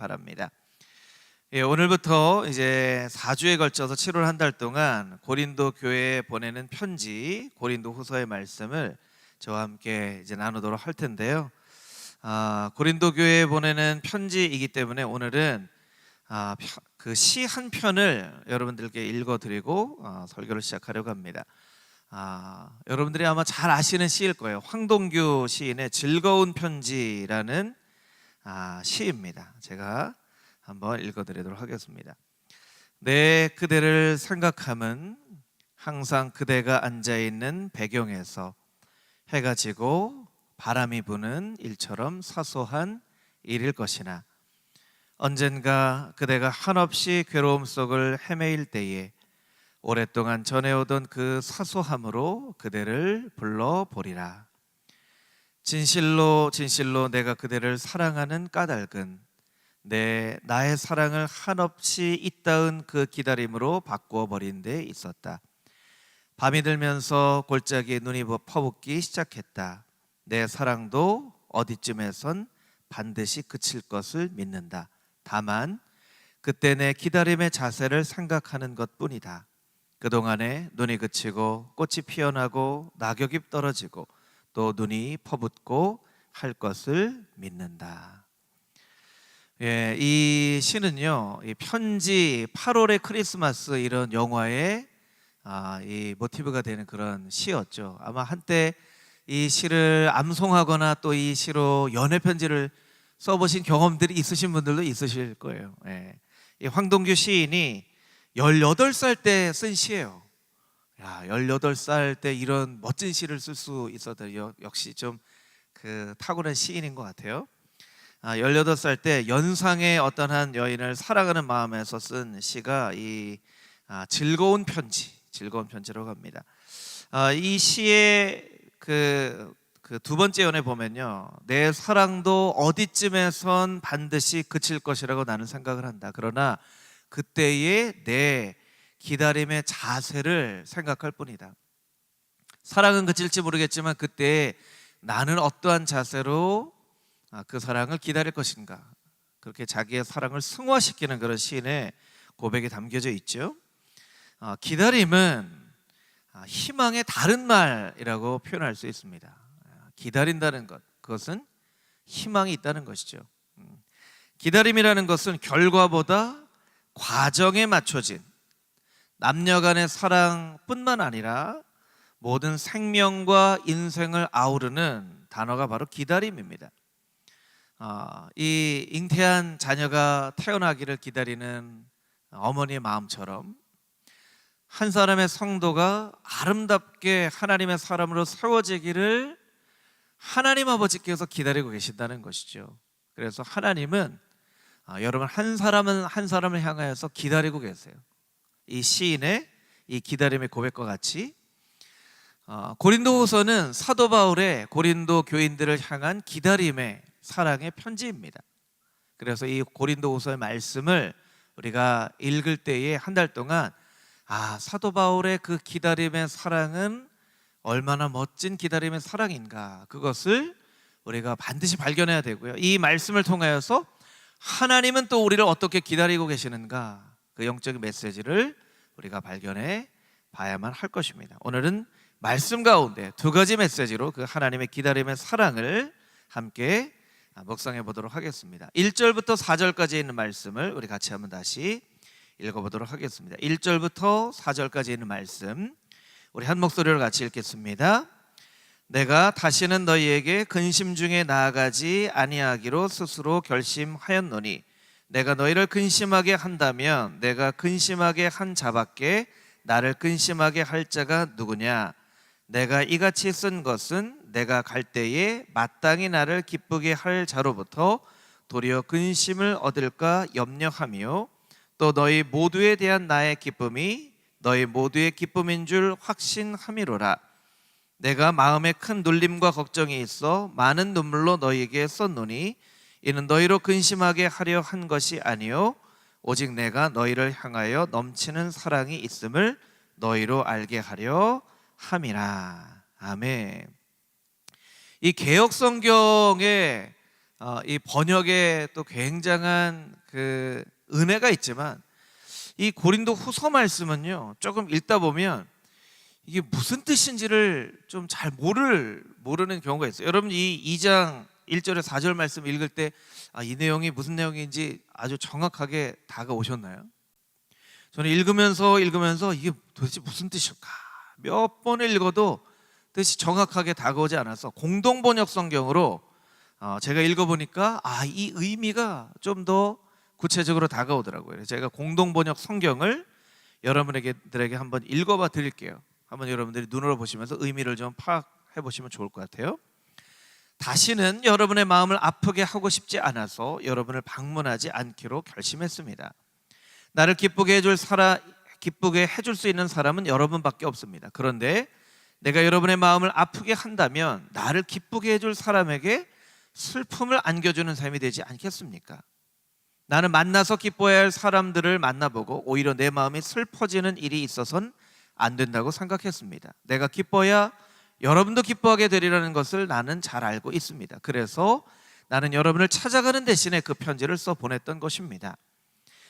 바랍니다. 오늘부터 이제 4주에 걸쳐서 7월 한 달 동안 고린도 교회에 보내는 편지, 고린도 후서의 말씀을 저와 함께 이제 나누도록 할 텐데요. 고린도 교회에 보내는 편지이기 때문에 오늘은 그 시 한 편을 여러분들께 읽어드리고 설교를 시작하려고 합니다. 여러분들이 아마 잘 아시는 시일 거예요. 황동규 시인의 즐거운 편지라는 시입니다. 제가 한번 읽어드리도록 하겠습니다. 내 그대를 생각함은 항상 그대가 앉아있는 배경에서 해가 지고 바람이 부는 일처럼 사소한 일일 것이나 언젠가 그대가 한없이 괴로움 속을 헤매일 때에 오랫동안 전해오던 그 사소함으로 그대를 불러보리라. 진실로 진실로 내가 그대를 사랑하는 까닭은 나의 사랑을 한없이 이따은 그 기다림으로 바꾸어 버린 데 있었다. 밤이 들면서 골짜기에 눈이 퍼붓기 시작했다. 내 사랑도 어디쯤에선 반드시 그칠 것을 믿는다. 다만 그때 내 기다림의 자세를 생각하는 것뿐이다. 그동안에 눈이 그치고 꽃이 피어나고 낙엽이 떨어지고 또 눈이 퍼붓고 할 것을 믿는다. 이 시는요, 이 편지, 8월의 크리스마스 이런 영화의 이 모티브가 되는 그런 시였죠. 아마 한때 이 시를 암송하거나 또 이 시로 연애 편지를 써보신 경험들이 있으신 분들도 있으실 거예요. 이 황동규 시인이 18살 때 쓴 시예요. 18살 때 이런 멋진 시를 쓸 수 있었다. 역시 좀 그 탁월한 시인인 것 같아요. 18살 때 연상의 어떤 한 여인을 사랑하는 마음에서 쓴 시가 이 즐거운 편지라고 합니다. 이 시의 그 두 번째 연에 보면요, 내 사랑도 어디쯤에선 반드시 그칠 것이라고 나는 생각을 한다. 그러나 그때의 내 기다림의 자세를 생각할 뿐이다. 사랑은 그칠지 모르겠지만 그때 나는 어떠한 자세로 그 사랑을 기다릴 것인가, 그렇게 자기의 사랑을 승화시키는 그런 시인의 고백이 담겨져 있죠. 기다림은 희망의 다른 말이라고 표현할 수 있습니다. 기다린다는 것, 그것은 희망이 있다는 것이죠. 기다림이라는 것은 결과보다 과정에 맞춰진 남녀 간의 사랑뿐만 아니라 모든 생명과 인생을 아우르는 단어가 바로 기다림입니다. 이 잉태한 자녀가 태어나기를 기다리는 어머니의 마음처럼 한 사람의 성도가 아름답게 하나님의 사람으로 세워지기를 하나님 아버지께서 기다리고 계신다는 것이죠. 그래서 하나님은 여러분 한 사람을 향하여서 기다리고 계세요. 이 시인의 이 기다림의 고백과 같이 고린도후서는 사도 바울의 고린도 교인들을 향한 기다림의 사랑의 편지입니다. 그래서 이 고린도후서의 말씀을 우리가 읽을 때에 한 달 동안 사도 바울의 그 기다림의 사랑은 얼마나 멋진 기다림의 사랑인가, 그것을 우리가 반드시 발견해야 되고요. 이 말씀을 통하여서 하나님은 또 우리를 어떻게 기다리고 계시는가, 그 영적인 메시지를 우리가 발견해 봐야만 할 것입니다. 오늘은 말씀 가운데 두 가지 메시지로 그 하나님의 기다림의 사랑을 함께 묵상해 보도록 하겠습니다. 1절부터 4절까지 있는 말씀을 우리 같이 한번 다시 읽어보도록 하겠습니다. 1절부터 4절까지 있는 말씀 우리 한 목소리로 같이 읽겠습니다. 내가 다시는 너희에게 근심 중에 나아가지 아니하기로 스스로 결심하였노니 내가 너희를 근심하게 한다면 내가 근심하게 한 자밖에 나를 근심하게 할 자가 누구냐? 내가 이같이 쓴 것은 내가 갈 때에 마땅히 나를 기쁘게 할 자로부터 도리어 근심을 얻을까 염려하며 또 너희 모두에 대한 나의 기쁨이 너희 모두의 기쁨인 줄 확신함이로라. 내가 마음에 큰 눌림과 걱정이 있어 많은 눈물로 너희에게 썼노니 이는 너희로 근심하게 하려 한 것이 아니요 오직 내가 너희를 향하여 넘치는 사랑이 있음을 너희로 알게 하려 함이라. 아멘. 이 개역 성경의 이 번역에 또 굉장한 그 은혜가 있지만 이 고린도 후서 말씀은요, 조금 읽다 보면 이게 무슨 뜻인지를 좀 잘 모르는 경우가 있어요. 여러분 이 2장 1절에 4절 말씀 읽을 때 이 내용이 무슨 내용인지 아주 정확하게 다가오셨나요? 저는 읽으면서 이게 도대체 무슨 뜻일까? 몇 번을 읽어도 뜻이 정확하게 다가오지 않아서 공동번역 성경으로 제가 읽어보니까 이 의미가 좀 더 구체적으로 다가오더라고요. 제가 공동번역 성경을 여러분들에게 한번 읽어봐 드릴게요. 한번 여러분들이 눈으로 보시면서 의미를 좀 파악해 보시면 좋을 것 같아요. 다시는 여러분의 마음을 아프게 하고 싶지 않아서 여러분을 방문하지 않기로 결심했습니다. 나를 기쁘게 해줄 수 있는 사람은 여러분밖에 없습니다. 그런데 내가 여러분의 마음을 아프게 한다면 나를 기쁘게 해줄 사람에게 슬픔을 안겨주는 삶이 되지 않겠습니까? 나는 만나서 기뻐해야 할 사람들을 만나보고 오히려 내 마음이 슬퍼지는 일이 있어서는 안 된다고 생각했습니다. 내가 기뻐야 여러분도 기뻐하게 되리라는 것을 나는 잘 알고 있습니다. 그래서 나는 여러분을 찾아가는 대신에 그 편지를 써 보냈던 것입니다.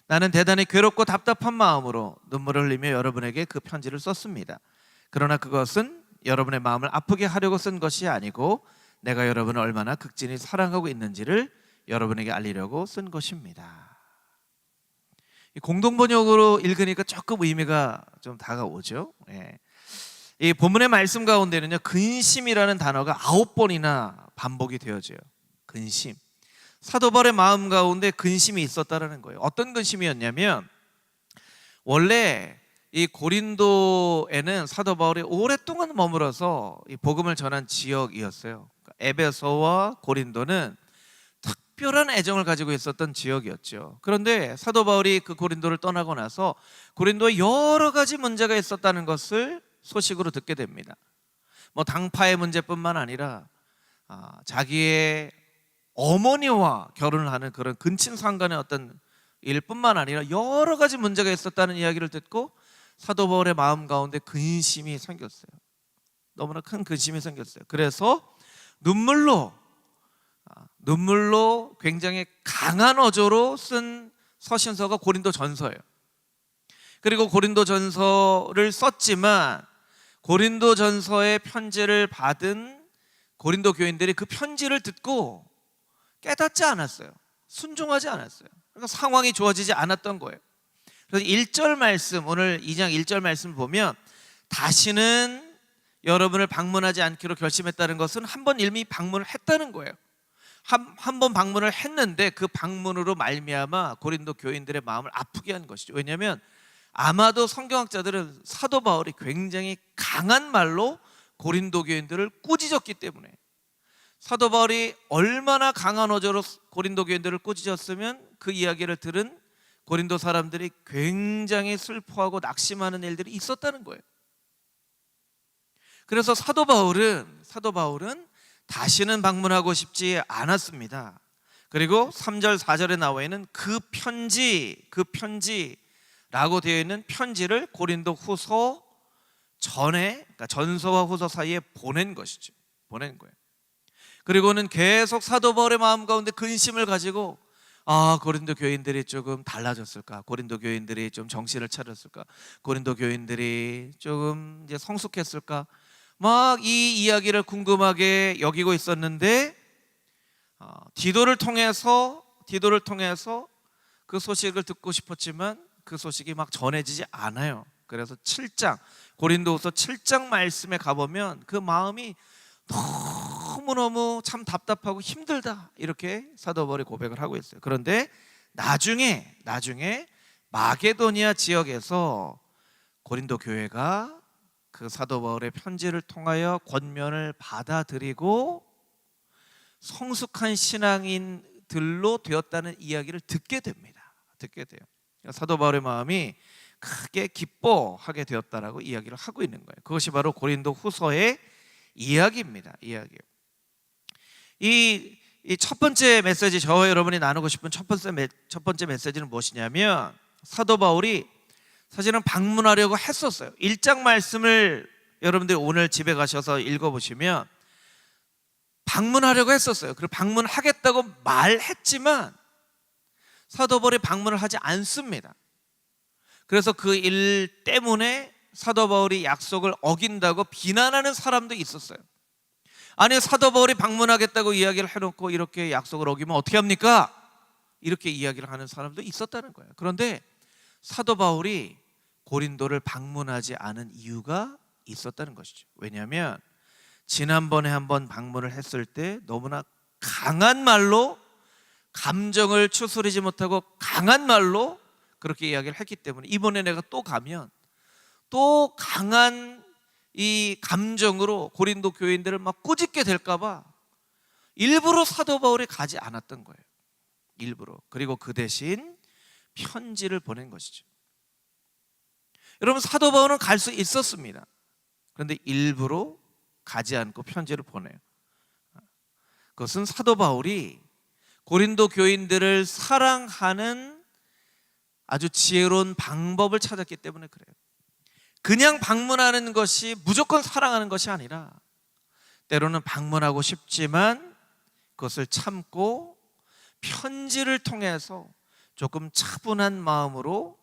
나는 대단히 괴롭고 답답한 마음으로 눈물을 흘리며 여러분에게 그 편지를 썼습니다. 그러나 그것은 여러분의 마음을 아프게 하려고 쓴 것이 아니고 내가 여러분을 얼마나 극진히 사랑하고 있는지를 여러분에게 알리려고 쓴 것입니다. 공동번역으로 읽으니까 조금 의미가 좀 다가오죠. 이 본문의 말씀 가운데는요, 근심이라는 단어가 9번이나 반복이 되어져요. 근심. 사도 바울의 마음 가운데 근심이 있었다라는 거예요. 어떤 근심이었냐면, 원래 이 고린도에는 사도 바울이 오랫동안 머물어서 이 복음을 전한 지역이었어요. 에베소와 고린도는 특별한 애정을 가지고 있었던 지역이었죠. 그런데 사도 바울이 그 고린도를 떠나고 나서 고린도에 여러 가지 문제가 있었다는 것을 소식으로 듣게 됩니다. 당파의 문제뿐만 아니라 자기의 어머니와 결혼을 하는 그런 근친상간의 어떤 일뿐만 아니라 여러 가지 문제가 있었다는 이야기를 듣고 사도 바울의 마음 가운데 근심이 생겼어요. 너무나 큰 근심이 생겼어요. 그래서 눈물로 굉장히 강한 어조로 쓴 서신서가 고린도 전서예요. 그리고 고린도 전서를 썼지만 고린도 전서의 편지를 받은 고린도 교인들이 그 편지를 듣고 깨닫지 않았어요. 순종하지 않았어요. 그러니까 상황이 좋아지지 않았던 거예요. 그래서 1절 말씀, 오늘 2장 1절 말씀 보면 다시는 여러분을 방문하지 않기로 결심했다는 것은 한 번 이미 방문을 했다는 거예요. 한 번 방문을 했는데 그 방문으로 말미암아 고린도 교인들의 마음을 아프게 한 것이죠. 왜냐하면 아마도 성경학자들은 사도 바울이 굉장히 강한 말로 고린도 교인들을 꾸짖었기 때문에, 사도 바울이 얼마나 강한 어조로 고린도 교인들을 꾸짖었으면 그 이야기를 들은 고린도 사람들이 굉장히 슬퍼하고 낙심하는 일들이 있었다는 거예요. 그래서 사도 바울은 다시는 방문하고 싶지 않았습니다. 그리고 3절 4절에 나와 있는 그 편지라고 되어 있는 편지를 고린도 후서 전에, 그러니까 전서와 후서 사이에 보낸 것이죠. 보낸 거예요. 그리고는 계속 사도 바울의 마음 가운데 근심을 가지고 고린도 교인들이 조금 달라졌을까? 고린도 교인들이 좀 정신을 차렸을까? 고린도 교인들이 조금 이제 성숙했을까? 막 이 이야기를 궁금하게 여기고 있었는데 디도를 통해서 그 소식을 듣고 싶었지만 그 소식이 막 전해지지 않아요. 그래서 7장 고린도후서 7장 말씀에 가보면 그 마음이 너무너무 참 답답하고 힘들다, 이렇게 사도 바울이 고백을 하고 있어요. 그런데 나중에 마게도니아 지역에서 고린도 교회가 그 사도 바울의 편지를 통하여 권면을 받아들이고 성숙한 신앙인들로 되었다는 이야기를 듣게 됩니다. 듣게 돼요. 사도 바울의 마음이 크게 기뻐하게 되었다라고 이야기를 하고 있는 거예요. 그것이 바로 고린도 후서의 이야기입니다. 이야기요. 이 첫 번째 메시지, 저와 여러분이 나누고 싶은 첫 번째 메시지는 무엇이냐면, 사도 바울이 사실은 방문하려고 했었어요. 1장 말씀을 여러분들이 오늘 집에 가셔서 읽어보시면 방문하려고 했었어요. 그리고 방문하겠다고 말했지만 사도 바울이 방문을 하지 않습니다. 그래서 그 일 때문에 사도 바울이 약속을 어긴다고 비난하는 사람도 있었어요. 아니, 사도 바울이 방문하겠다고 이야기를 해놓고 이렇게 약속을 어기면 어떻게 합니까? 이렇게 이야기를 하는 사람도 있었다는 거예요. 그런데 사도 바울이 고린도를 방문하지 않은 이유가 있었다는 것이죠. 왜냐하면 지난번에 한번 방문을 했을 때 너무나 강한 말로, 감정을 추스리지 못하고 강한 말로 그렇게 이야기를 했기 때문에 이번에 내가 또 가면 또 강한 이 감정으로 고린도 교인들을 막 꾸짖게 될까 봐 일부러 사도 바울이 가지 않았던 거예요. 일부러. 그리고 그 대신 편지를 보낸 것이죠. 여러분, 사도 바울은 갈 수 있었습니다. 그런데 일부러 가지 않고 편지를 보내요. 그것은 사도 바울이 고린도 교인들을 사랑하는 아주 지혜로운 방법을 찾았기 때문에 그래요. 그냥 방문하는 것이 무조건 사랑하는 것이 아니라 때로는 방문하고 싶지만 그것을 참고 편지를 통해서 조금 차분한 마음으로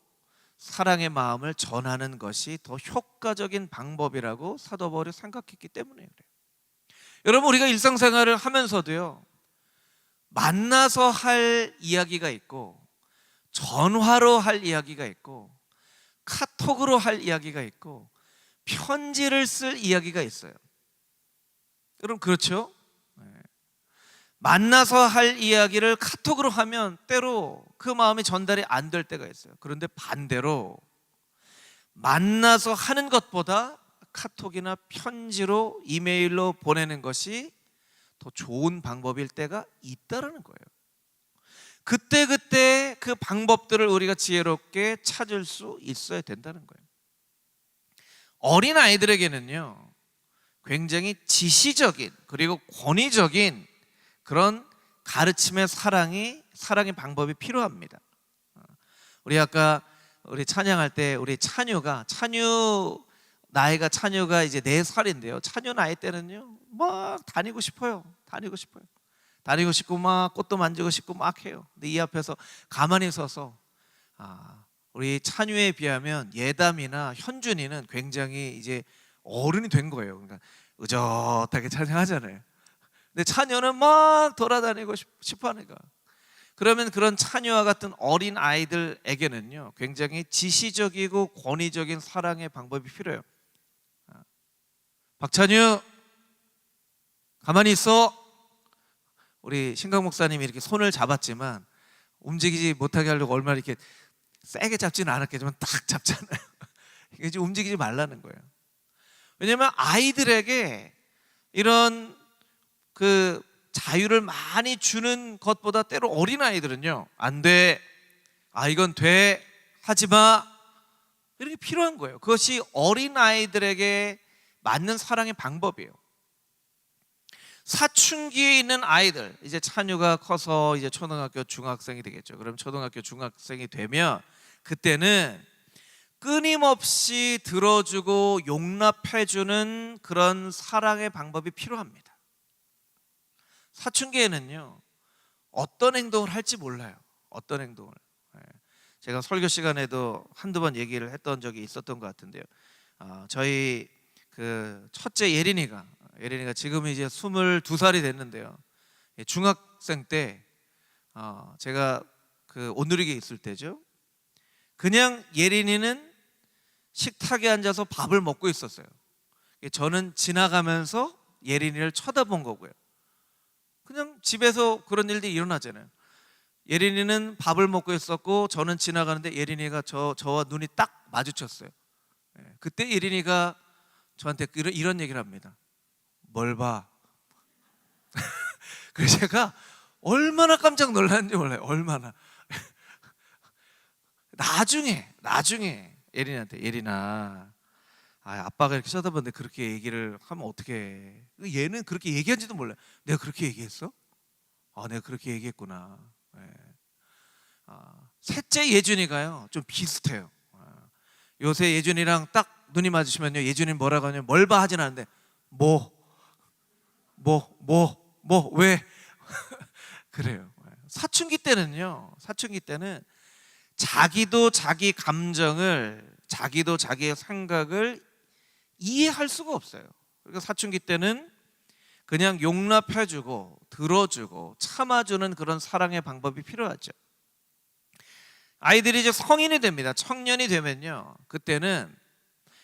사랑의 마음을 전하는 것이 더 효과적인 방법이라고 사도 바울이 생각했기 때문에 그래요. 여러분, 우리가 일상생활을 하면서도요, 만나서 할 이야기가 있고 전화로 할 이야기가 있고 카톡으로 할 이야기가 있고 편지를 쓸 이야기가 있어요. 여러분, 그렇죠? 만나서 할 이야기를 카톡으로 하면 때로 그 마음이 전달이 안 될 때가 있어요. 그런데 반대로 만나서 하는 것보다 카톡이나 편지로, 이메일로 보내는 것이 더 좋은 방법일 때가 있다는 거예요. 그때 그 방법들을 우리가 지혜롭게 찾을 수 있어야 된다는 거예요. 어린 아이들에게는요, 굉장히 지시적인 그리고 권위적인 그런 가르침의 사랑의 방법이 필요합니다. 우리 아까 우리 찬양할 때 우리 찬유가 나이가 이제 4살인데요. 찬유 나이 때는요, 막 다니고 싶고 막 꽃도 만지고 싶고 막 해요. 근데 이 앞에서 가만히 서서 우리 찬유에 비하면 예담이나 현준이는 굉장히 이제 어른이 된 거예요. 그러니까 의젓하게 찬양하잖아요. 근데 찬유는 막 돌아다니고 싶어 하니까. 그러면 그런 찬유와 같은 어린 아이들에게는요, 굉장히 지시적이고 권위적인 사랑의 방법이 필요해요. 박찬유, 가만히 있어. 우리 신강 목사님이 이렇게 손을 잡았지만 움직이지 못하게 하려고 얼마나 이렇게 세게 잡지는 않았겠지만 딱 잡잖아요. 이게 움직이지 말라는 거예요. 왜냐하면 아이들에게 이런 그 자유를 많이 주는 것보다 때로 어린 아이들은요, 안 돼, 이건 돼, 하지 마, 이렇게 필요한 거예요. 그것이 어린 아이들에게 맞는 사랑의 방법이에요. 사춘기에 있는 아이들, 이제 찬유가 커서 이제 초등학교 중학생이 되겠죠. 그럼 초등학교 중학생이 되면 그때는 끊임없이 들어주고 용납해주는 그런 사랑의 방법이 필요합니다. 사춘기에는요, 어떤 행동을 할지 몰라요. 어떤 행동을. 제가 설교 시간에도 한두 번 얘기를 했던 적이 있었던 것 같은데요. 저희 그 첫째 예린이가 지금 이제 22살이 됐는데요. 중학생 때 제가 그 온누리교에 있을 때죠. 그냥 예린이는 식탁에 앉아서 밥을 먹고 있었어요. 저는 지나가면서 예린이를 쳐다본 거고요. 그냥 집에서 그런 일들이 일어나잖아요. 예린이는 밥을 먹고 있었고 저는 지나가는데 예린이가 저와 눈이 딱 마주쳤어요. 그때 예린이가 저한테 이런 얘기를 합니다. 뭘 봐? 그래서 제가 얼마나 깜짝 놀랐는지 몰라요. 얼마나. 나중에 예린이한테, 예린아, 아빠가 이렇게 쳐다봤는데 그렇게 얘기를 하면 어떡해. 얘는 그렇게 얘기한지도 몰라요. 내가 그렇게 얘기했어? 내가 그렇게 얘기했구나. 셋째 예준이가요, 좀 비슷해요. 요새 예준이랑 딱 눈이 맞으시면요, 예준이는 뭐라고 하냐면 뭘 봐 하진 않는데 뭐 뭐 왜 그래요. 사춘기 때는요. 사춘기 때는 자기도 자기 감정을, 자기도 자기의 생각을 이해할 수가 없어요. 그러니까 사춘기 때는 그냥 용납해주고 들어주고 참아주는 그런 사랑의 방법이 필요하죠. 아이들이 이제 성인이 됩니다. 청년이 되면요, 그때는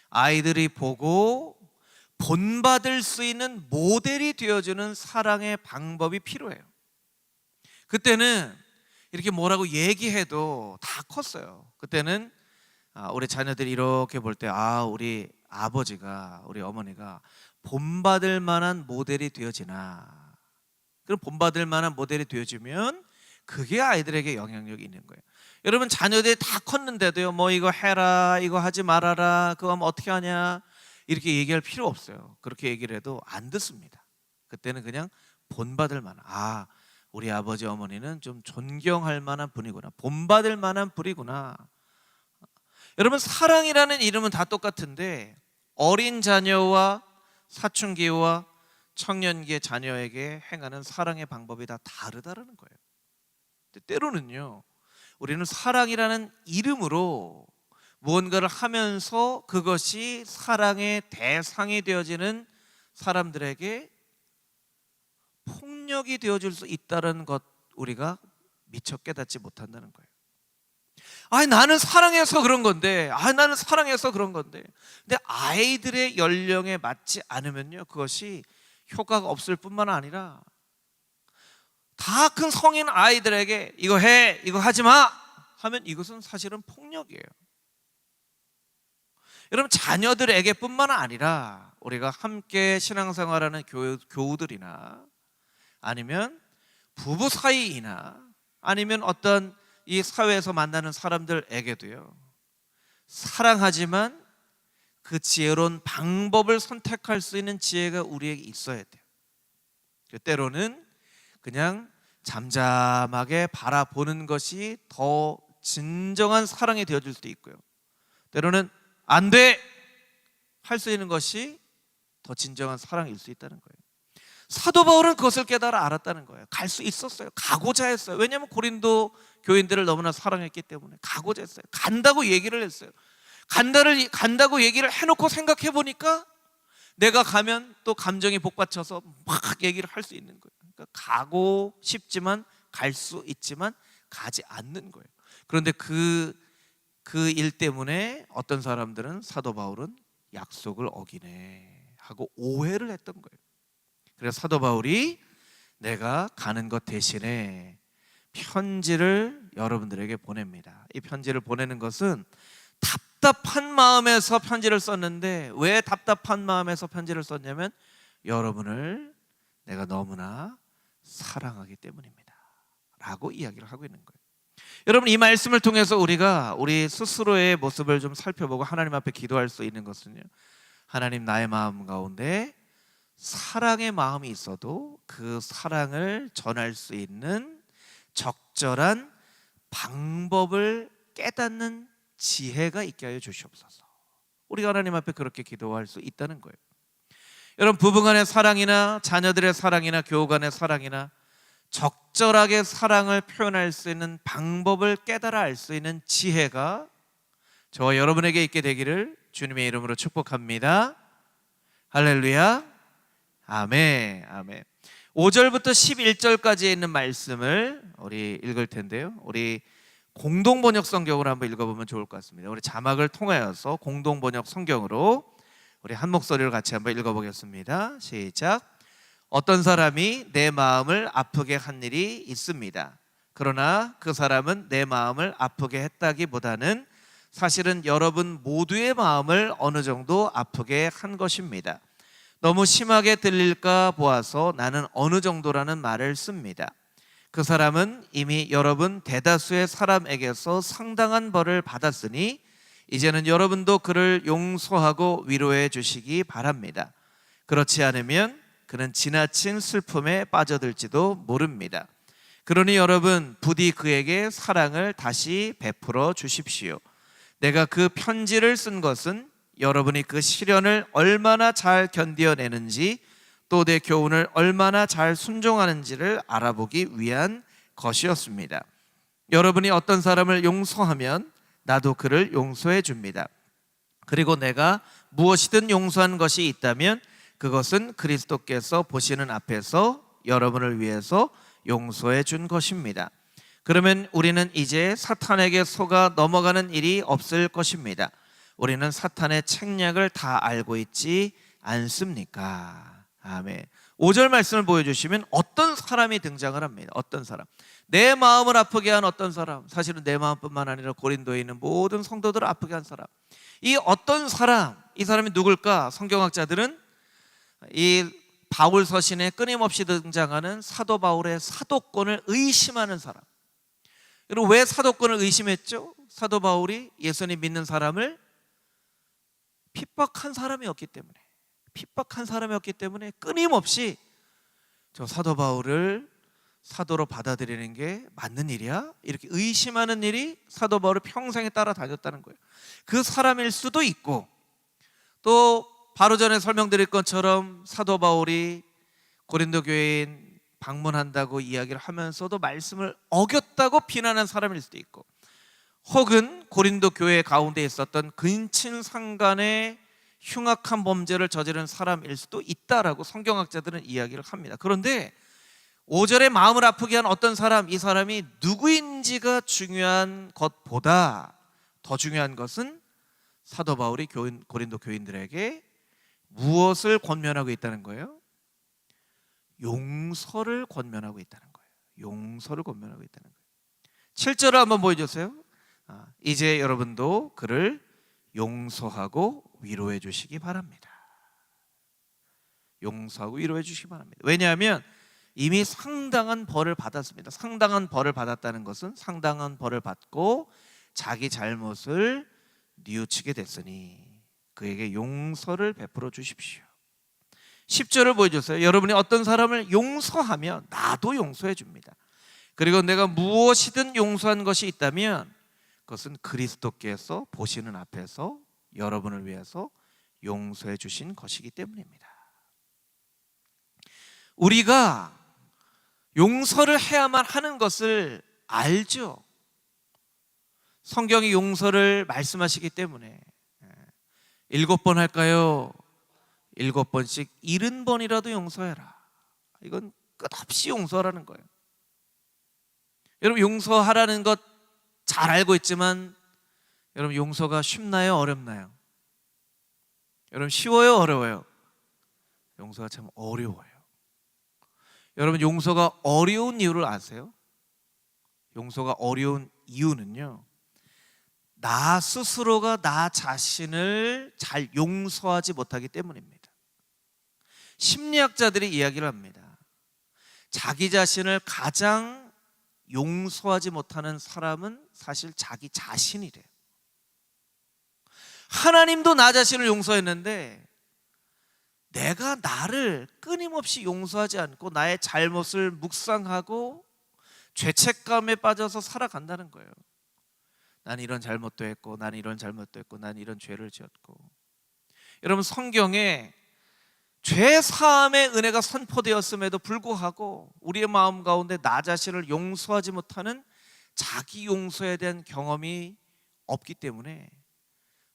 아이들이 보고 본받을 수 있는 모델이 되어주는 사랑의 방법이 필요해요. 그때는 이렇게 뭐라고 얘기해도 다 컸어요. 그때는 우리 자녀들이 이렇게 볼 때, 우리 아버지가, 우리 어머니가 본받을 만한 모델이 되어지나. 그럼 본받을 만한 모델이 되어지면 그게 아이들에게 영향력이 있는 거예요. 여러분, 자녀들이 다 컸는데도요, 뭐 이거 해라, 이거 하지 말아라, 그거 하면 어떻게 하냐, 이렇게 얘기할 필요 없어요. 그렇게 얘기를 해도 안 듣습니다. 그때는 그냥 본받을 만한, 우리 아버지 어머니는 좀 존경할 만한 분이구나, 본받을 만한 분이구나. 여러분, 사랑이라는 이름은 다 똑같은데 어린 자녀와 사춘기와 청년기의 자녀에게 행하는 사랑의 방법이 다 다르다는 거예요. 때로는요, 우리는 사랑이라는 이름으로 무언가를 하면서 그것이 사랑의 대상이 되어지는 사람들에게 폭력이 되어줄 수 있다는 것, 우리가 미처 깨닫지 못한다는 거예요. 나는 사랑해서 그런 건데, 나는 사랑해서 그런 건데. 근데 아이들의 연령에 맞지 않으면요, 그것이 효과가 없을 뿐만 아니라 다 큰 성인 아이들에게 이거 해, 이거 하지 마 하면 이것은 사실은 폭력이에요. 여러분, 자녀들에게 뿐만 아니라 우리가 함께 신앙생활하는 교우들이나 아니면 부부 사이이나 아니면 어떤 이 사회에서 만나는 사람들에게도요, 사랑하지만 그 지혜로운 방법을 선택할 수 있는 지혜가 우리에게 있어야 돼요. 때로는 그냥 잠잠하게 바라보는 것이 더 진정한 사랑이 되어줄 수도 있고요, 때로는 안 돼! 할 수 있는 것이 더 진정한 사랑일 수 있다는 거예요. 사도 바울은 그것을 깨달아 알았다는 거예요. 갈 수 있었어요. 가고자 했어요. 왜냐하면 고린도 교인들을 너무나 사랑했기 때문에 가고자 했어요. 간다고 얘기를 했어요. 간다고 얘기를 해놓고 생각해 보니까 내가 가면 또 감정이 복받쳐서 막 얘기를 할 수 있는 거예요. 그러니까 가고 싶지만 갈 수 있지만 가지 않는 거예요. 그런데 그 일 때문에 어떤 사람들은 사도 바울은 약속을 어기네 하고 오해를 했던 거예요. 그래서 사도 바울이 내가 가는 것 대신에 편지를 여러분들에게 보냅니다. 이 편지를 보내는 것은 답답한 마음에서 편지를 썼는데, 왜 답답한 마음에서 편지를 썼냐면 여러분을 내가 너무나 사랑하기 때문입니다 라고 이야기를 하고 있는 거예요. 여러분, 이 말씀을 통해서 우리가 우리 스스로의 모습을 좀 살펴보고 하나님 앞에 기도할 수 있는 것은요, 하나님, 나의 마음 가운데 사랑의 마음이 있어도 그 사랑을 전할 수 있는 적절한 방법을 깨닫는 지혜가 있게 하여 주시옵소서. 우리가 하나님 앞에 그렇게 기도할 수 있다는 거예요. 여러분, 부부간의 사랑이나 자녀들의 사랑이나 교우 간의 사랑이나 적절하게 사랑을 표현할 수 있는 방법을 깨달아 알 수 있는 지혜가 저와 여러분에게 있게 되기를 주님의 이름으로 축복합니다. 할렐루야. 아멘. 아멘. 5절부터 11절까지 있는 말씀을 우리 읽을 텐데요, 우리 공동번역 성경으로 한번 읽어보면 좋을 것 같습니다. 우리 자막을 통하여서 공동번역 성경으로 우리 한 목소리로 같이 한번 읽어보겠습니다. 시작. 어떤 사람이 내 마음을 아프게 한 일이 있습니다. 그러나 그 사람은 내 마음을 아프게 했다기보다는 사실은 여러분 모두의 마음을 어느 정도 아프게 한 것입니다. 너무 심하게 들릴까 보아서 나는 어느 정도라는 말을 씁니다. 그 사람은 이미 여러분 대다수의 사람에게서 상당한 벌을 받았으니 이제는 여러분도 그를 용서하고 위로해 주시기 바랍니다. 그렇지 않으면 그는 지나친 슬픔에 빠져들지도 모릅니다. 그러니 여러분 부디 그에게 사랑을 다시 베풀어 주십시오. 내가 그 편지를 쓴 것은 여러분이 그 시련을 얼마나 잘 견뎌내는지, 또 내 교훈을 얼마나 잘 순종하는지를 알아보기 위한 것이었습니다. 여러분이 어떤 사람을 용서하면 나도 그를 용서해 줍니다. 그리고 내가 무엇이든 용서한 것이 있다면 그것은 그리스도께서 보시는 앞에서 여러분을 위해서 용서해 준 것입니다. 그러면 우리는 이제 사탄에게 속아 넘어가는 일이 없을 것입니다. 우리는 사탄의 책략을 다 알고 있지 않습니까? 아멘. 5절 말씀을 보여주시면 어떤 사람이 등장을 합니다. 어떤 사람, 내 마음을 아프게 한 어떤 사람, 사실은 내 마음뿐만 아니라 고린도에 있는 모든 성도들을 아프게 한 사람, 이 어떤 사람, 이 사람이 누굴까? 성경학자들은 이 바울 서신에 끊임없이 등장하는 사도 바울의 사도권을 의심하는 사람. 그리고 왜 사도권을 의심했죠? 사도 바울이 예수님 믿는 사람을 핍박한 사람이었기 때문에 끊임없이 저 사도 바울을 사도로 받아들이는 게 맞는 일이야? 이렇게 의심하는 일이 사도 바울을 평생에 따라다녔다는 거예요. 그 사람일 수도 있고, 또 바로 전에 설명드릴 것처럼 사도 바울이 고린도 교회인 방문한다고 이야기를 하면서도 말씀을 어겼다고 비난한 사람일 수도 있고, 혹은 고린도 교회 가운데 있었던 근친상간의 흉악한 범죄를 저지른 사람일 수도 있다라고 성경학자들은 이야기를 합니다. 그런데 5절에 마음을 아프게 한 어떤 사람, 이 사람이 누구인지가 중요한 것보다 더 중요한 것은 사도 바울이 고린도 교인들에게 무엇을 권면하고 있다는 거예요? 용서를 권면하고 있다는 거예요. 용서를 권면하고 있다는 거예요. 7절을 한번 보여주세요. 이제 여러분도 그를 용서하고 위로해 주시기 바랍니다. 용서하고 위로해 주시기 바랍니다. 왜냐하면 이미 상당한 벌을 받았습니다. 상당한 벌을 받았다는 것은 상당한 벌을 받고 자기 잘못을 뉘우치게 됐으니 그에게 용서를 베풀어 주십시오. 10절을 보여주세요. 여러분이 어떤 사람을 용서하면 나도 용서해 줍니다. 그리고 내가 무엇이든 용서한 것이 있다면 그것은 그리스도께서 보시는 앞에서 여러분을 위해서 용서해 주신 것이기 때문입니다. 우리가 용서를 해야만 하는 것을 알죠. 성경이 용서를 말씀하시기 때문에 7번 할까요? 7번씩 70번이라도 용서해라. 이건 끝없이 용서하라는 거예요. 여러분, 용서하라는 것 잘 알고 있지만 여러분, 용서가 쉽나요? 어렵나요? 여러분, 쉬워요? 어려워요? 용서가 참 어려워요. 여러분, 용서가 어려운 이유를 아세요? 용서가 어려운 이유는요, 나 스스로가 나 자신을 잘 용서하지 못하기 때문입니다. 심리학자들이 이야기를 합니다. 자기 자신을 가장 용서하지 못하는 사람은 사실 자기 자신이래요. 하나님도 나 자신을 용서했는데 내가 나를 끊임없이 용서하지 않고 나의 잘못을 묵상하고 죄책감에 빠져서 살아간다는 거예요. 난 이런 잘못도 했고, 난 이런 잘못도 했고, 난 이런 죄를 지었고. 여러분, 성경에 죄 사함의 은혜가 선포되었음에도 불구하고 우리의 마음 가운데 나 자신을 용서하지 못하는 자기 용서에 대한 경험이 없기 때문에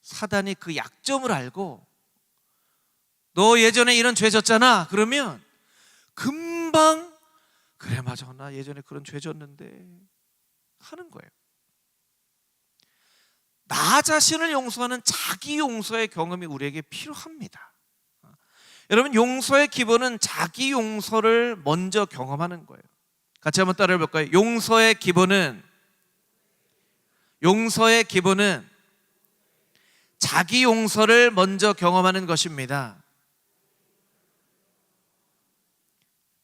사단이 그 약점을 알고 너 예전에 이런 죄 졌잖아 그러면 금방 그래 맞아 나 예전에 그런 죄 졌는데 하는 거예요. 나 자신을 용서하는 자기 용서의 경험이 우리에게 필요합니다. 여러분, 용서의 기본은 자기 용서를 먼저 경험하는 거예요. 같이 한번 따라해 볼까요? 용서의 기본은 자기 용서를 먼저 경험하는 것입니다.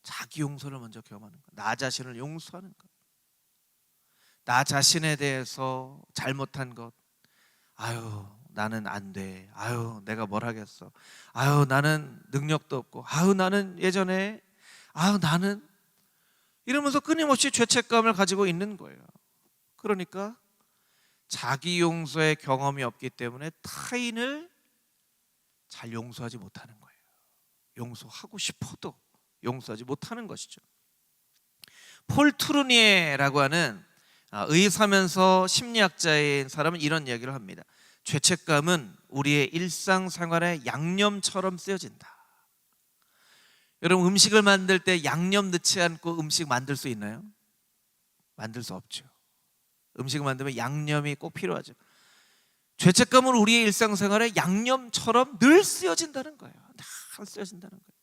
자기 용서를 먼저 경험하는 것, 나 자신을 용서하는 것, 나 자신에 대해서 잘못한 것, 아유 나는 안 돼, 아유 내가 뭘 하겠어, 아유 나는 능력도 없고, 아유 나는 예전에, 아유 나는 이러면서 끊임없이 죄책감을 가지고 있는 거예요. 그러니까 자기 용서의 경험이 없기 때문에 타인을 잘 용서하지 못하는 거예요. 용서하고 싶어도 용서하지 못하는 것이죠. 폴 트루니에라고 하는 의사면서 심리학자인 사람은 이런 이야기를 합니다. 죄책감은 우리의 일상생활의 양념처럼 쓰여진다. 여러분, 음식을 만들 때 양념 넣지 않고 음식 만들 수 있나요? 만들 수 없죠. 음식을 만들면 양념이 꼭 필요하죠. 죄책감은 우리의 일상생활에 양념처럼 늘 쓰여진다는 거예요. 늘 쓰여진다는 거예요.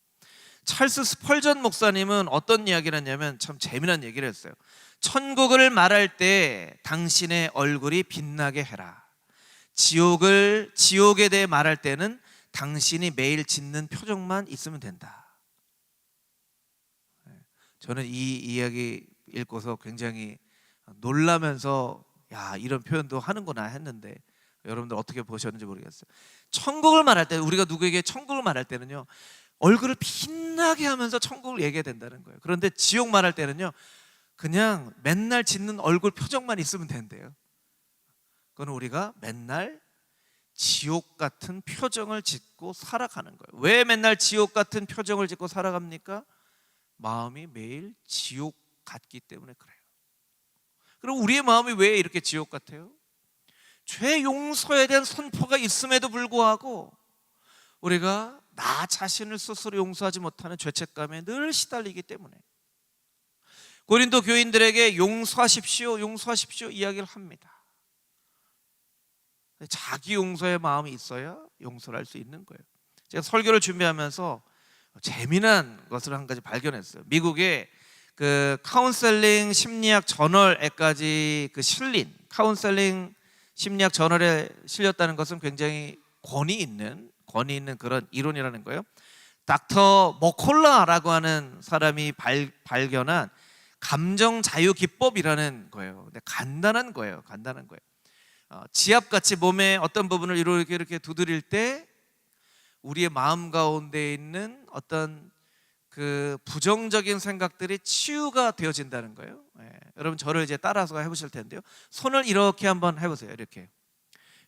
찰스 스펄전 목사님은 어떤 이야기를 했냐면 참 재미난 얘기를 했어요. 천국을 말할 때 당신의 얼굴이 빛나게 해라. 지옥에 대해 말할 때는 당신이 매일 짓는 표정만 있으면 된다. 저는 이 이야기 읽고서 굉장히 놀라면서 야, 이런 표현도 하는구나 했는데, 여러분들 어떻게 보셨는지 모르겠어요. 천국을 말할 때, 우리가 누구에게 천국을 말할 때는요, 얼굴을 빛나게 하면서 천국을 얘기해야 된다는 거예요. 그런데 지옥 말할 때는요, 그냥 맨날 짓는 얼굴 표정만 있으면 된대요. 그건 우리가 맨날 지옥 같은 표정을 짓고 살아가는 거예요. 왜 맨날 지옥 같은 표정을 짓고 살아갑니까? 마음이 매일 지옥 같기 때문에 그래요. 그럼 우리의 마음이 왜 이렇게 지옥 같아요? 죄 용서에 대한 선포가 있음에도 불구하고 우리가 나 자신을 스스로 용서하지 못하는 죄책감에 늘 시달리기 때문에 고린도 교인들에게 용서하십시오, 용서하십시오 이야기를 합니다. 자기 용서의 마음이 있어야 용서를 할 수 있는 거예요. 제가 설교를 준비하면서 재미난 것을 한 가지 발견했어요. 미국의 그 카운셀링 심리학 저널에까지 실린 카운셀링 심리학 저널에 실렸다는 것은 굉장히 권위 있는 그런 이론이라는 거예요. 닥터 머콜라라고 하는 사람이 발견한 감정 자유 기법이라는 거예요. 근데 간단한 거예요. 지압같이 몸의 어떤 부분을 이렇게 두드릴 때 우리의 마음 가운데 있는 어떤 그 부정적인 생각들이 치유가 되어진다는 거예요. 여러분 저를 이제 따라서 해보실 텐데요. 손을 이렇게 한번 해보세요. 이렇게.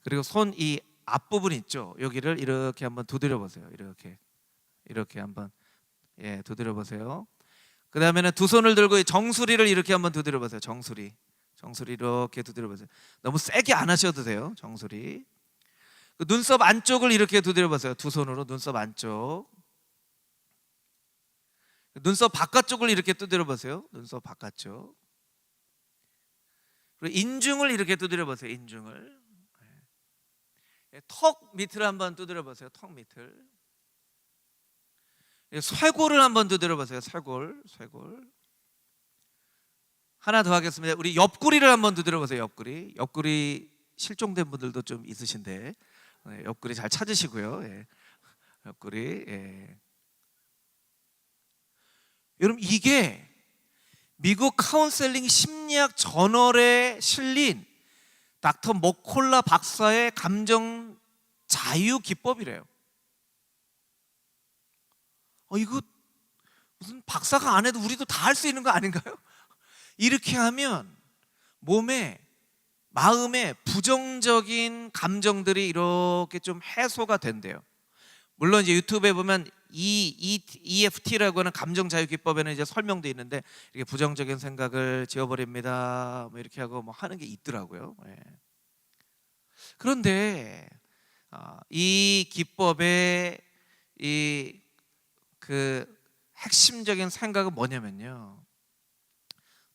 그리고 손 이 앞부분 있죠. 여기를 이렇게 한번 두드려 보세요. 이렇게 한번 두드려 보세요. 그 다음에는 두 손을 들고 정수리를 이렇게 한번 두드려 보세요. 정수리 이렇게 두드려 보세요. 너무 세게 안 하셔도 돼요. 정수리. 그 눈썹 안쪽을 이렇게 두드려 보세요. 두 손으로 눈썹 안쪽. 눈썹 바깥쪽을 이렇게 두드려 보세요. 눈썹 바깥쪽. 그리고 인중을 이렇게 두드려 보세요. 인중을. 턱 밑을 한번 두드려 보세요. 턱 밑을. 쇄골을 한번 두드려 보세요. 쇄골. 하나 더 하겠습니다. 우리 옆구리를 한번 두드려 보세요. 옆구리 실종된 분들도 좀 있으신데 옆구리 잘 찾으시고요. 옆구리. 여러분 이게 미국 카운셀링 심리학 저널에 실린 닥터 머콜라 박사의 감정 자유 기법이래요. 이거 무슨 박사가 안 해도 우리도 다 할 수 있는 거 아닌가요? 이렇게 하면 마음에 부정적인 감정들이 이렇게 좀 해소가 된대요. 물론 이제 유튜브에 보면 EFT라고 하는 감정 자유 기법에는 이제 설명도 있는데 이렇게 부정적인 생각을 지워버립니다. 뭐 이렇게 하고 뭐 하는 게 있더라고요. 그런데 이 기법의 그 핵심적인 생각은 뭐냐면요.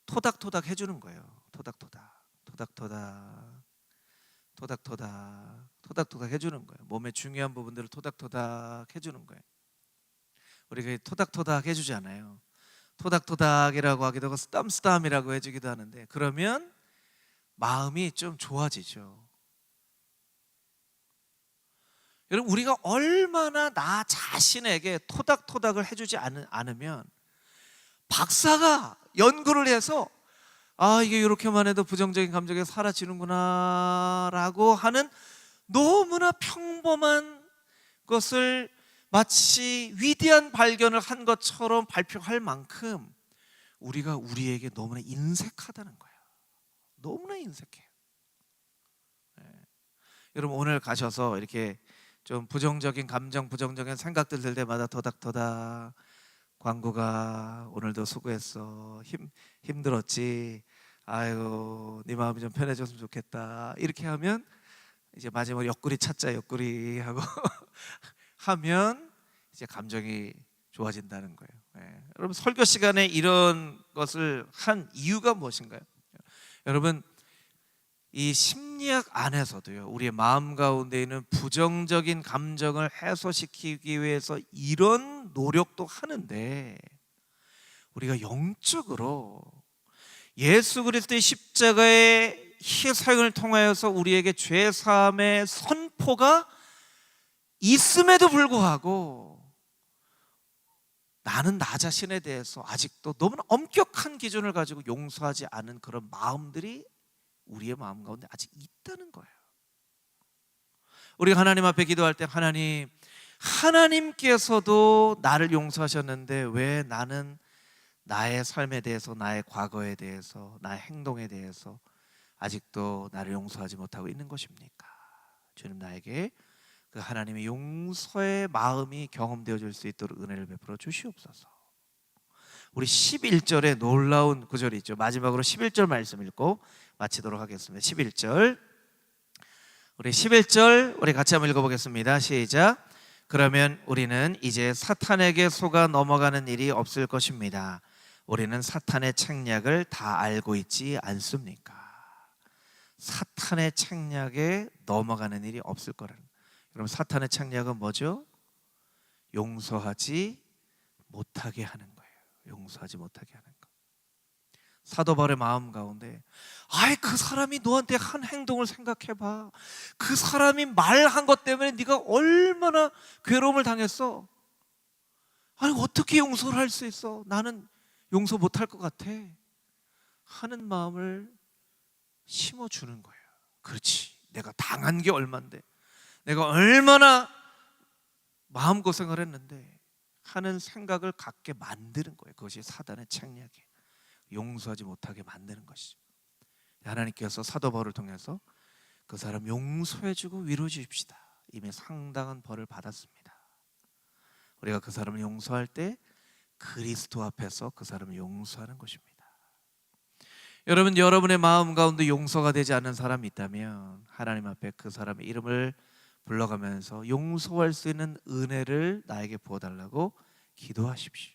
토닥토닥 해주는 거예요. 토닥토닥 해주는 거예요. 몸의 중요한 부분들을 토닥토닥 해주는 거예요. 우리가 토닥토닥 해주지 않아요. 토닥토닥이라고 하기도 하고 쓰담쓰담이라고 해주기도 하는데 그러면 마음이 좀 좋아지죠. 여러분 우리가 얼마나 나 자신에게 토닥토닥을 해주지 않으면 박사가 연구를 해서 이게 이렇게만 해도 부정적인 감정이 사라지는구나 라고 하는 너무나 평범한 것을 마치 위대한 발견을 한 것처럼 발표할 만큼 우리가 우리에게 너무나 인색하다는 거예요. 너무나 인색해요. 여러분 오늘 가셔서 이렇게 좀 부정적인 감정, 부정적인 생각들 들 때마다 토닥토닥 광고가 오늘도 수고했어. 힘들었지. 아유, 네 마음이 좀 편해졌으면 좋겠다. 이렇게 하면 이제 마지막으로 옆구리 찾자, 옆구리 하고 하면 이제 감정이 좋아진다는 거예요. 예. 여러분, 설교 시간에 이런 것을 한 이유가 무엇인가요? 여러분, 이 심리학 안에서도요, 우리의 마음 가운데 있는 부정적인 감정을 해소시키기 위해서 이런 노력도 하는데, 우리가 영적으로 예수 그리스도의 십자가의 희생을 통하여서 우리에게 죄 사함의 선포가 있음에도 불구하고 나는 나 자신에 대해서 아직도 너무나 엄격한 기준을 가지고 용서하지 않은 그런 마음들이 우리의 마음 가운데 아직 있다는 거예요. 우리가 하나님 앞에 기도할 때, 하나님께서도 나를 용서하셨는데 왜 나는 나의 삶에 대해서, 나의 과거에 대해서, 나의 행동에 대해서 아직도 나를 용서하지 못하고 있는 것입니까? 주님, 나에게 그 하나님의 용서의 마음이 경험되어질 수 있도록 은혜를 베풀어 주시옵소서. 우리 11절에 놀라운 구절이 있죠. 마지막으로 11절 말씀 읽고 마치도록 하겠습니다. 11절, 우리 11절 우리 같이 한번 읽어보겠습니다. 시작. 그러면 우리는 이제 사탄에게 속아 넘어가는 일이 없을 것입니다. 우리는 사탄의 책략을 다 알고 있지 않습니까? 사탄의 책략에 넘어가는 일이 없을 거라는. 그럼 사탄의 책략은 뭐죠? 용서하지 못하게 하는 거예요. 용서하지 못하게 하는 거. 사도 바울의 마음 가운데, 아이, 그 사람이 너한테 한 행동을 생각해봐. 그 사람이 말한 것 때문에 네가 얼마나 괴로움을 당했어. 아니, 어떻게 용서를 할 수 있어? 나는 용서 못할 것 같아 하는 마음을 심어주는 거예요. 그렇지, 내가 당한 게 얼만데, 내가 얼마나 마음고생을 했는데 하는 생각을 갖게 만드는 거예요. 그것이 사단의 책략이에요. 용서하지 못하게 만드는 것이죠. 하나님께서 사도 바울을 통해서 그 사람 용서해주고 위로해 주십시다. 이미 상당한 벌을 받았습니다. 우리가 그 사람을 용서할 때 그리스도 앞에서 그 사람을 용서하는 것입니다. 여러분, 여러분의 마음 가운데 용서가 되지 않는 사람이 있다면 하나님 앞에 그 사람의 이름을 불러가면서 용서할 수 있는 은혜를 나에게 부어달라고 기도하십시오.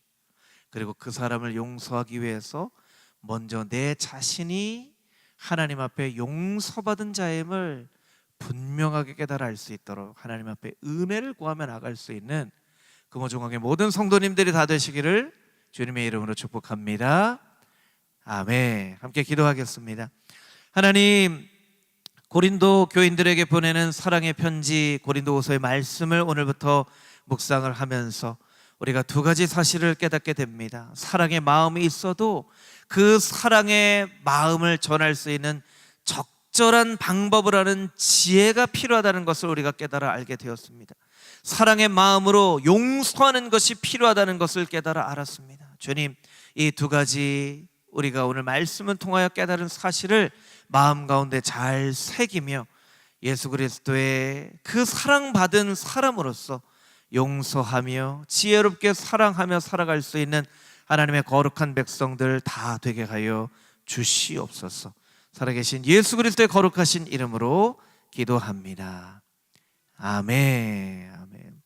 그리고 그 사람을 용서하기 위해서 먼저 내 자신이 하나님 앞에 용서받은 자임을 분명하게 깨달아 알 수 있도록 하나님 앞에 은혜를 구하며 나갈 수 있는 금호중앙의 모든 성도님들이 다 되시기를 주님의 이름으로 축복합니다. 아멘. 함께 기도하겠습니다. 하나님, 고린도 교인들에게 보내는 사랑의 편지 고린도후서의 말씀을 오늘부터 묵상을 하면서 우리가 두 가지 사실을 깨닫게 됩니다. 사랑의 마음이 있어도 그 사랑의 마음을 전할 수 있는 적절한 방법을 아는 지혜가 필요하다는 것을 우리가 깨달아 알게 되었습니다. 사랑의 마음으로 용서하는 것이 필요하다는 것을 깨달아 알았습니다. 주님, 이 두 가지 우리가 오늘 말씀을 통하여 깨달은 사실을 마음 가운데 잘 새기며 예수 그리스도의 그 사랑받은 사람으로서 용서하며 지혜롭게 사랑하며 살아갈 수 있는 하나님의 거룩한 백성들 다 되게 하여 주시옵소서. 살아계신 예수 그리스도의 거룩하신 이름으로 기도합니다. 아멘. 아멘.